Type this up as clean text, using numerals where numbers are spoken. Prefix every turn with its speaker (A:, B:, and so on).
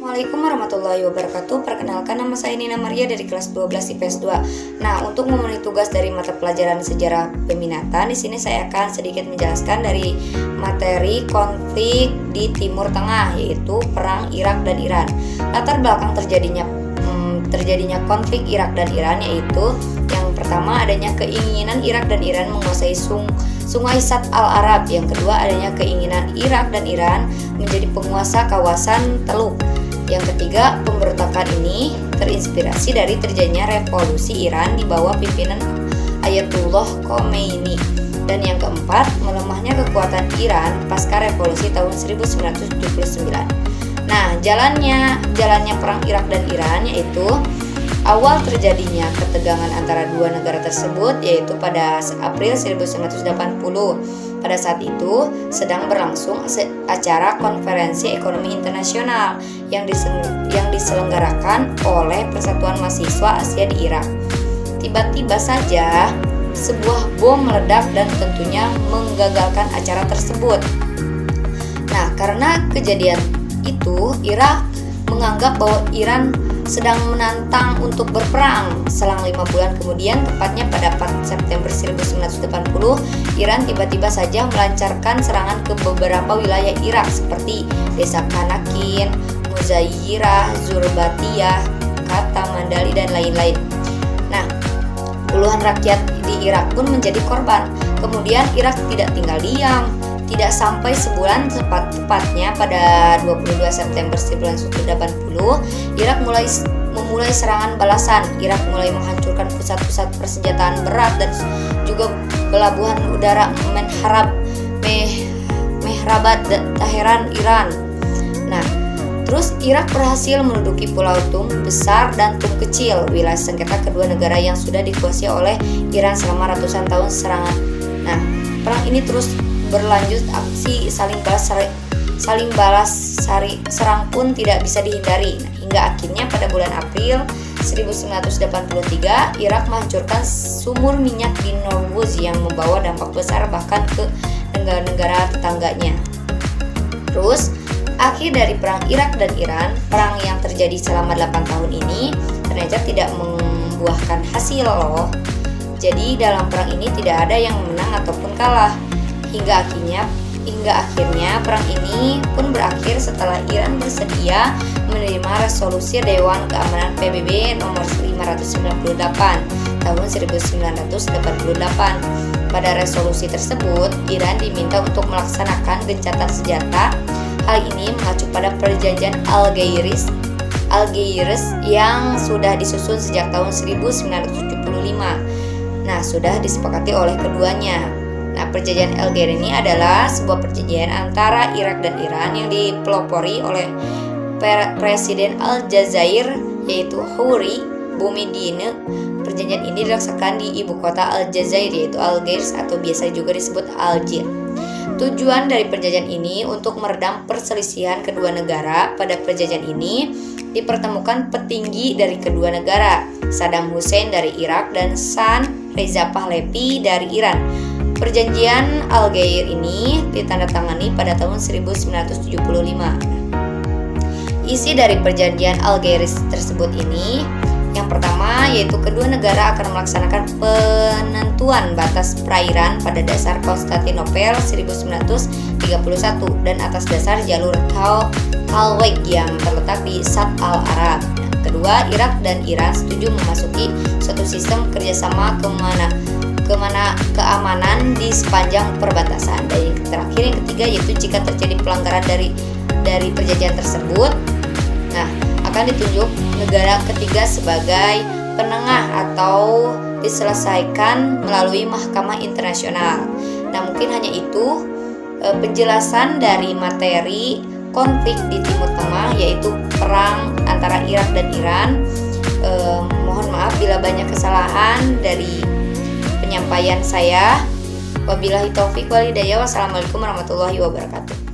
A: Assalamualaikum warahmatullahi wabarakatuh. Perkenalkan, nama saya Nina Maria dari kelas 12 IPS 2. Nah, untuk memenuhi tugas dari mata pelajaran sejarah peminatan, di sini saya akan sedikit menjelaskan dari materi konflik di Timur Tengah, yaitu perang Irak dan Iran. Latar belakang terjadinya konflik Irak dan Iran yaitu yang pertama adanya keinginan Irak dan Iran menguasai Sungai Shatt al-Arab. Yang kedua adanya keinginan Irak dan Iran menjadi penguasa kawasan Teluk. Yang ketiga, pemberontakan ini terinspirasi dari terjadinya revolusi Iran di bawah pimpinan Ayatullah Khomeini. Dan yang keempat, melemahnya kekuatan Iran pasca revolusi tahun 1979. Nah, jalannya perang Irak dan Iran yaitu awal terjadinya ketegangan antara dua negara tersebut yaitu pada April 1980. Pada saat itu sedang berlangsung acara Konferensi Ekonomi Internasional yang diselenggarakan oleh Persatuan Mahasiswa Asia di Irak. Tiba-tiba saja sebuah bom meledak dan tentunya menggagalkan acara tersebut. Nah, karena kejadian itu, Irak menganggap bahwa Iran sedang menantang untuk berperang. Selang 5 bulan kemudian, tepatnya pada 4 September 1980, Iran tiba-tiba saja melancarkan serangan ke beberapa wilayah Irak seperti Desa Kanakin, Muzayyirah, Zurbatiyah, Kata Mandali, dan lain-lain. Nah, puluhan rakyat di Irak pun menjadi korban. Kemudian Irak tidak tinggal diam. Tidak sampai sebulan, tepatnya pada 22 September 1980, Irak memulai serangan balasan. Irak mulai menghancurkan pusat-pusat persenjataan berat dan juga pelabuhan udara Mehrabat Teheran, Iran. Nah, terus Irak berhasil menduduki Pulau Tum Besar dan Tum Kecil, wilayah sengketa kedua negara yang sudah dikuasai oleh Iran selama ratusan tahun serangan. Nah, perang ini terus berlanjut, aksi saling balas serang pun tidak bisa dihindari. Nah, hingga akhirnya pada bulan April 1983 Irak menghancurkan sumur minyak di Norwuz yang membawa dampak besar bahkan ke negara-negara tetangganya. Terus akhir dari perang Irak dan Iran, perang yang terjadi selama 8 tahun ini ternyata tidak membuahkan hasil loh. Jadi dalam perang ini tidak ada yang menang ataupun kalah. Hingga akhirnya perang ini pun berakhir setelah Iran bersedia menerima resolusi Dewan Keamanan PBB nomor 598 tahun 1988. Pada resolusi tersebut, Iran diminta untuk melaksanakan gencatan senjata. Hal ini mengacu pada perjanjian Algiers yang sudah disusun sejak tahun 1975. Nah, sudah disepakati oleh keduanya. Nah, perjanjian Algiers ini adalah sebuah perjanjian antara Irak dan Iran yang dipelopori oleh Presiden Aljazair yaitu Huri Boumediene. Perjanjian ini dilaksanakan di ibu kota Aljazair yaitu Algiers atau biasa juga disebut Algiers. Tujuan dari perjanjian ini untuk meredam perselisihan kedua negara. Pada perjanjian ini dipertemukan petinggi dari kedua negara, Saddam Hussein dari Irak dan San Reza Pahlavi dari Iran. Perjanjian Algiers ini ditandatangani pada tahun 1975. Isi dari perjanjian Algiers tersebut ini, yang pertama yaitu kedua negara akan melaksanakan penentuan batas perairan pada dasar Konstantinopel 1931 dan atas dasar jalur Talweg yang terletak di Shatt al-Arab. Kedua, Irak dan Iran setuju memasuki suatu sistem kerjasama keamanan di sepanjang perbatasan. Dan yang terakhir, yang ketiga, yaitu jika terjadi pelanggaran dari perjanjian tersebut, nah, akan ditunjuk negara ketiga sebagai penengah atau diselesaikan melalui mahkamah internasional. Nah, mungkin hanya itu penjelasan dari materi konflik di Timur Tengah yaitu perang antara Irak dan Iran. Mohon maaf bila banyak kesalahan dari penyampaian saya. Wabillahi taufiq wal hidayah. Wassalamualaikum warahmatullahi wabarakatuh.